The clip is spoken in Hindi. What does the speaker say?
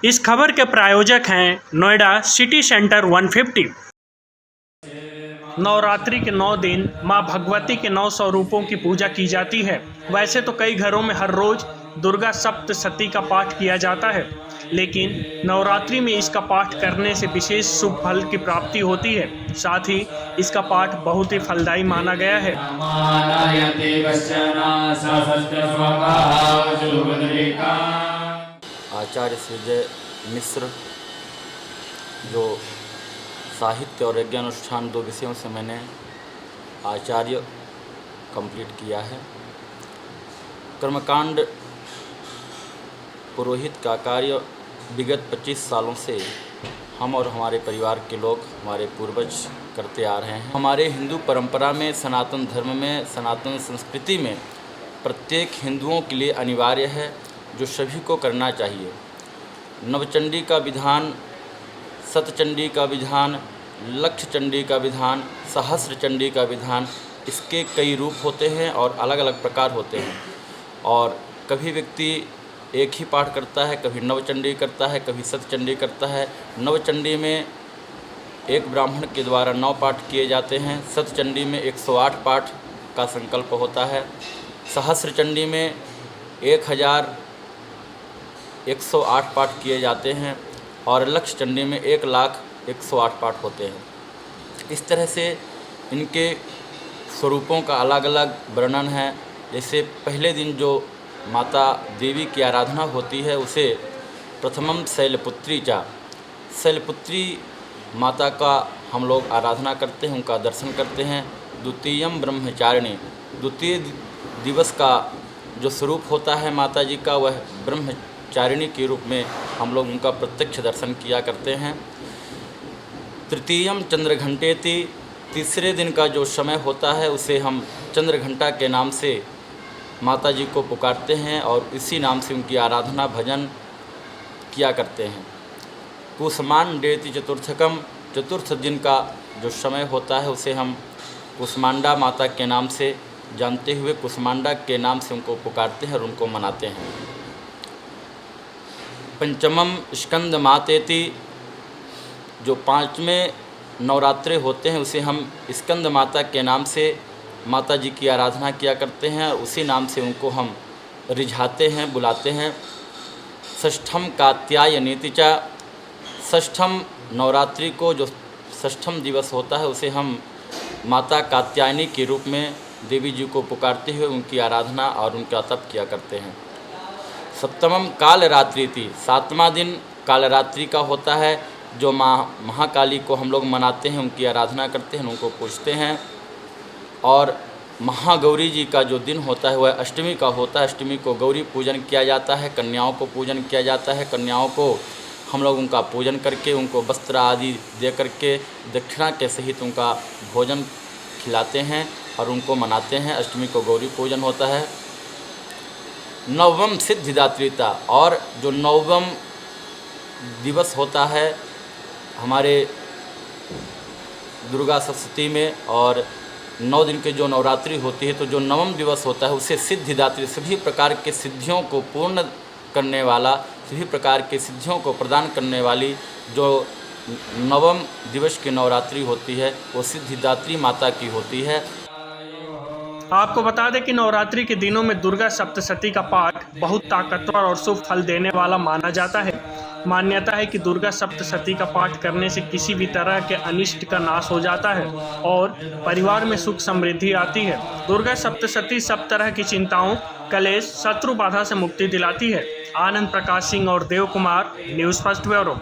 इस खबर के प्रायोजक हैं नोएडा सिटी सेंटर 150। नवरात्रि के 9 दिन मां भगवती के 9 स्वरूपों की पूजा की जाती है। वैसे तो कई घरों में हर रोज दुर्गा सप्तशती का पाठ किया जाता है, लेकिन नवरात्रि में इसका पाठ करने से विशेष शुभ फल की प्राप्ति होती है। साथ ही इसका पाठ बहुत ही फलदायी माना गया है। आचार्य विजय मिश्र, जो साहित्य और यज्ञानुष्ठान 2 विषयों से मैंने आचार्य कंप्लीट किया है। कर्मकांड पुरोहित का कार्य विगत 25 सालों से हम और हमारे परिवार के लोग, हमारे पूर्वज करते आ रहे हैं। हमारे हिंदू परंपरा में, सनातन धर्म में, सनातन संस्कृति में प्रत्येक हिंदुओं के लिए अनिवार्य है, जो सभी को करना चाहिए। नवचंडी का विधान, शतचंडी का विधान, लक्ष चंडी का विधान, सहस्र चंडी का विधान, इसके कई रूप होते हैं और अलग अलग प्रकार होते हैं। और कभी व्यक्ति एक ही पाठ करता है, कभी नवचंडी करता है, कभी शतचंडी करता है। नवचंडी में एक ब्राह्मण के द्वारा 9 पाठ किए जाते हैं। शतचंडी में 108 पाठ का संकल्प होता है। सहस्र चंडी में 1108 पाठ किए जाते हैं और लक्ष चंडी में 1,01,08 पाठ होते हैं। इस तरह से इनके स्वरूपों का अलग अलग वर्णन है। जैसे पहले दिन जो माता देवी की आराधना होती है, उसे प्रथमम शैलपुत्री चा, शैलपुत्री माता का हम लोग आराधना करते हैं, उनका दर्शन करते हैं। द्वितीयम ब्रह्मचारिणी, द्वितीय दिवस का जो स्वरूप होता है माता जी का, वह ब्रह्मचारिणी के रूप में हम लोग उनका प्रत्यक्ष दर्शन किया करते हैं। तृतीयम चंद्रघंटेति, तीसरे दिन का जो समय होता है उसे हम चंद्रघंटा के नाम से माता जी को पुकारते हैं और इसी नाम से उनकी आराधना भजन किया करते हैं। कुसमांडेति चतुर्थकम, चतुर्थ दिन का जो समय होता है उसे हम कुसमांडा माता के नाम से जानते हुए कुसमांडा के नाम से उनको पुकारते हैं और उनको मनाते हैं। पंचमम स्कंद मातेति, जो 5वें नवरात्रे होते हैं उसे हम स्कंद माता के नाम से माता जी की आराधना किया करते हैं और उसी नाम से उनको हम रिझाते हैं, बुलाते हैं। षष्ठम कात्यायनीति च, षष्ठम नवरात्रि को जो षष्ठम दिवस होता है उसे हम माता कात्यायनी के रूप में देवी जी को पुकारते हुए उनकी आराधना और उनका तप किया करते हैं। सप्तमम कालरात्रि थी, 7वां दिन कालरात्रि का होता है, जो महाकाली को हम लोग मनाते हैं, उनकी आराधना करते हैं, उनको पूजते हैं। और महागौरी जी का जो दिन होता है वह अष्टमी का होता है। अष्टमी को गौरी पूजन किया जाता है, कन्याओं को पूजन किया जाता है। कन्याओं को हम लोग उनका पूजन करके, उनको वस्त्र आदि दे करके, दक्षिणा के सहित उनका भोजन खिलाते हैं और उनको मनाते हैं। अष्टमी को गौरी पूजन होता है। नवम सिद्धिदात्रिता, और जो 9वां दिवस होता है हमारे दुर्गा सप्तशती में, और 9 दिन के जो नवरात्रि होती है, तो जो 9वां दिवस होता है उसे सिद्धिदात्री, सभी प्रकार के सिद्धियों को पूर्ण करने वाला, सभी प्रकार के सिद्धियों को प्रदान करने वाली जो 9वां दिवस की नवरात्रि होती है वो सिद्धिदात्री माता की होती है। आपको बता दें कि नवरात्रि के दिनों में दुर्गा सप्तशती का पाठ बहुत ताकतवर और शुभ फल देने वाला माना जाता है। मान्यता है कि दुर्गा सप्तशती का पाठ करने से किसी भी तरह के अनिष्ट का नाश हो जाता है और परिवार में सुख समृद्धि आती है। दुर्गा सप्तशती सब तरह की चिंताओं, कलेश, शत्रु बाधा से मुक्ति दिलाती है। आनंद प्रकाश सिंह और Dev Kumar, news first bureau.